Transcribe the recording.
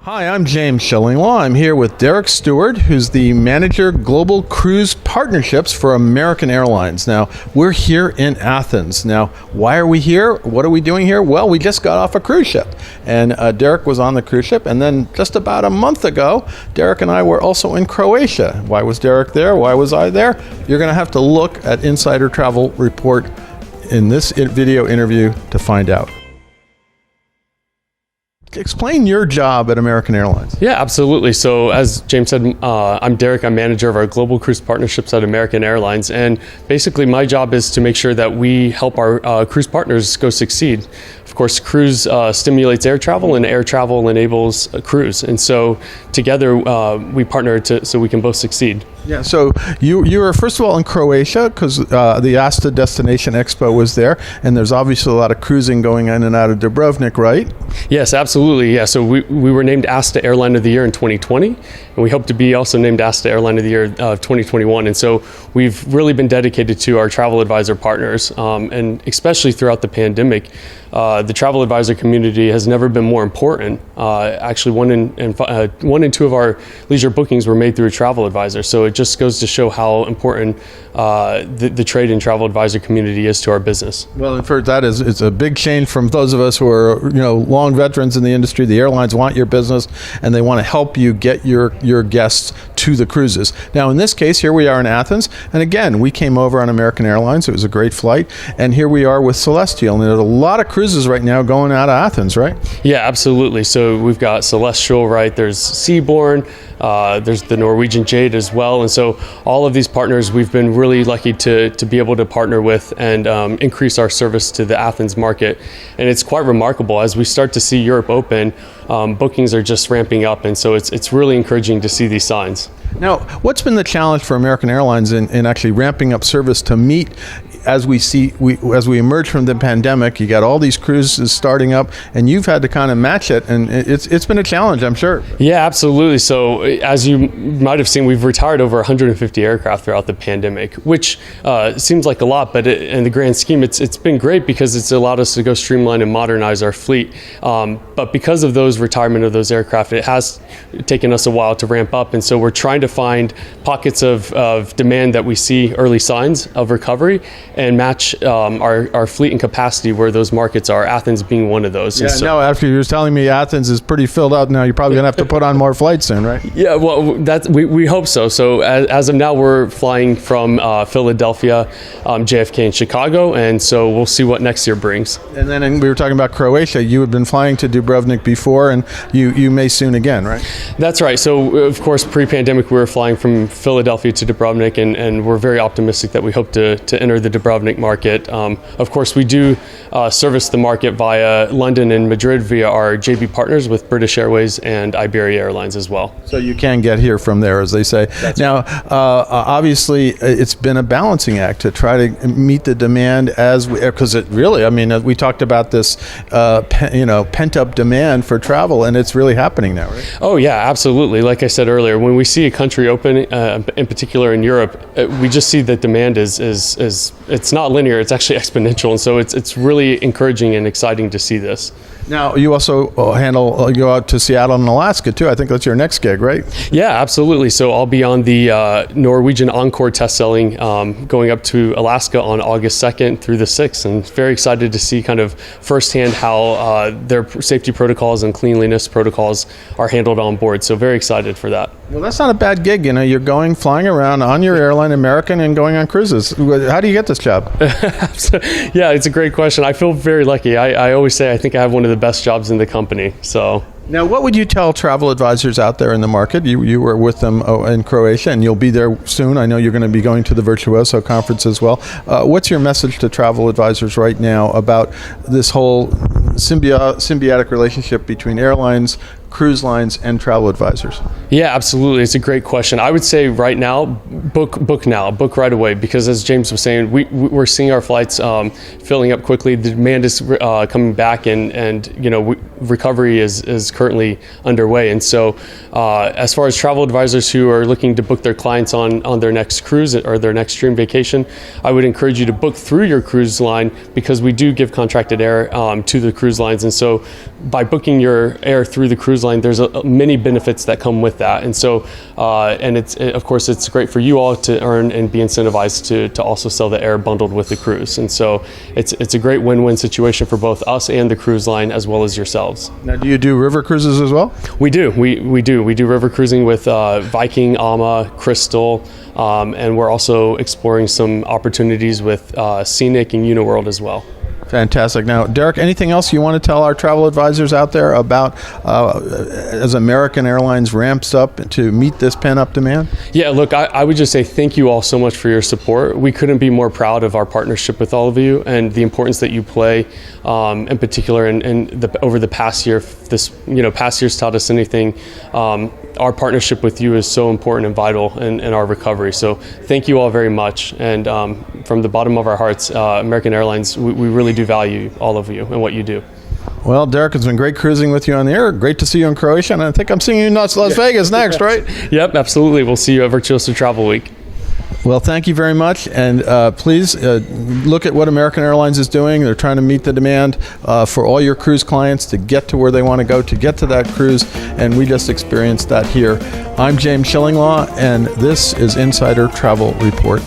Hi, I'm James Shillinglaw. I'm here with Derek Stewart, who's the Manager Global Cruise Partnerships for American Airlines. Now, we're here in Athens. Now, why are we here? What are we doing here? Well, we just got off a cruise ship, and Derek was on the cruise ship, and then just about a month ago, Derek and I were also in Croatia. Why was Derek there? Why was I there? You're going to have to look at Insider Travel Report in this video interview to find out. Explain your job at American Airlines. Yeah, absolutely. So as James said, I'm Derek. I'm manager of our global cruise partnerships at American Airlines. And basically my job is to make sure that we help our cruise partners go succeed. Of course, cruise stimulates air travel, and air travel enables a cruise. And so together we partner so we can both succeed. Yeah, so you were first of all in Croatia because the ASTA Destination Expo was there, and there's obviously a lot of cruising going in and out of Dubrovnik, right? Yes, absolutely. Yeah, so we were named ASTA Airline of the Year in 2020, and we hope to be also named ASTA Airline of the Year of 2021. And so we've really been dedicated to our travel advisor partners, and especially throughout the pandemic. The travel advisor community has never been more important. Actually, one in two of our leisure bookings were made through a travel advisor. So it just goes to show how important the trade and travel advisor community is to our business. Well, and for that it's a big change from those of us who are long veterans in the industry. The airlines want your business, and they want to help you get your guests to the cruises. Now, in this case, here we are in Athens, and again, we came over on American Airlines. It was a great flight, and here we are with Celestial, and there's a lot of cruises right now going out of Athens, right? Yeah, absolutely. So we've got Celestial, right? There's Seabourn, there's the Norwegian Jade as well, and so all of these partners we've been really lucky to be able to partner with and increase our service to the Athens market. And it's quite remarkable as we start to see Europe open. Bookings are just ramping up, and so it's really encouraging to see these signs. Now, what's been the challenge for American Airlines in actually ramping up service to meet as we emerge from the pandemic? You got all these cruises starting up, and you've had to kind of match it, and it's been a challenge, I'm sure. Yeah, absolutely. So as you might have seen, we've retired over 150 aircraft throughout the pandemic, which seems like a lot, but in the grand scheme, it's been great because it's allowed us to go streamline and modernize our fleet. But because of those retirement of those aircraft, it has taken us a while to ramp up, and so we're trying to find pockets of demand that we see early signs of recovery and match our fleet and capacity where those markets are, Athens being one of those. Yeah, no, after you were telling me Athens is pretty filled out now, you're probably going to have to put on more flights soon, right? Yeah, well, we hope so. So as of now, we're flying from Philadelphia, JFK, and Chicago, and so we'll see what next year brings. And then we were talking about Croatia. You had been flying to Dubrovnik before, and you may soon again, right? That's right. So, of course, pre-pandemic, we were flying from Philadelphia to Dubrovnik, and we're very optimistic that we hope to enter the Dubrovnik market. Of course, we do service the market via London and Madrid via our JV partners with British Airways and Iberia Airlines as well. So you can get here from there, as they say. That's now, obviously, it's been a balancing act to try to meet the demand because it really, I mean, we talked about this, pent-up demand for travel, and it's really happening now, right? Oh yeah, absolutely. Like I said earlier, when we see a country open, in particular in Europe, we just see that demand is it's not linear, it's actually exponential, and so it's really encouraging and exciting to see this. Now, you also go out to Seattle and Alaska too. I think that's your next gig, right? Yeah, absolutely. So I'll be on the Norwegian Encore test sailing going up to Alaska on August 2nd through the 6th, and very excited to see kind of firsthand how their safety protocols and cleanliness protocols are handled on board. So very excited for that. Well, that's not a bad gig. You're flying around on your airline, American, and going on cruises. How do you get this job? Yeah, it's a great question. I feel very lucky. I always say I think I have one of the best jobs in the company. So. Now, what would you tell travel advisors out there in the market? You were with them in Croatia, and you'll be there soon. I know you're going to be going to the Virtuoso conference as well. What's your message to travel advisors right now about this whole symbiotic relationship between airlines, cruise lines, and travel advisors? Yeah, absolutely. It's a great question. I would say right now, book now, book right away, because as James was saying, we're seeing our flights filling up quickly. The demand is coming back, and recovery is currently underway. And so as far as travel advisors who are looking to book their clients on their next cruise or their next dream vacation, I would encourage you to book through your cruise line, because we do give contracted air to the cruise lines. And so by booking your air through the cruise line, there's many benefits that come with that. And so, and of course, it's great for you all to earn and be incentivized to also sell the air bundled with the cruise. And so it's a great win-win situation for both us and the cruise line, as well as yourselves. Now, do you do river cruises as well? We do. We do river cruising with Viking, Ama, Crystal, and we're also exploring some opportunities with Scenic and Uniworld as well. Fantastic. Now, Derek, anything else you want to tell our travel advisors out there about as American Airlines ramps up to meet this pent-up demand? Yeah, look, I would just say thank you all so much for your support. We couldn't be more proud of our partnership with all of you and the importance that you play, in particular, over the past year. Past year's taught us anything. Our partnership with you is so important and vital in our recovery. So thank you all very much. And from the bottom of our hearts, American Airlines, we really do value all of you and what you do. Well, Derek, it's been great cruising with you on the air. Great to see you in Croatia, and I think I'm seeing you in Las Vegas next, right? Yep, absolutely. We'll see you at Virtuoso Travel Week. Well, thank you very much, and please look at what American Airlines is doing. They're trying to meet the demand for all your cruise clients to get to where they want to go, to get to that cruise, and we just experienced that here. I'm James Shillinglaw, and this is Insider Travel Report.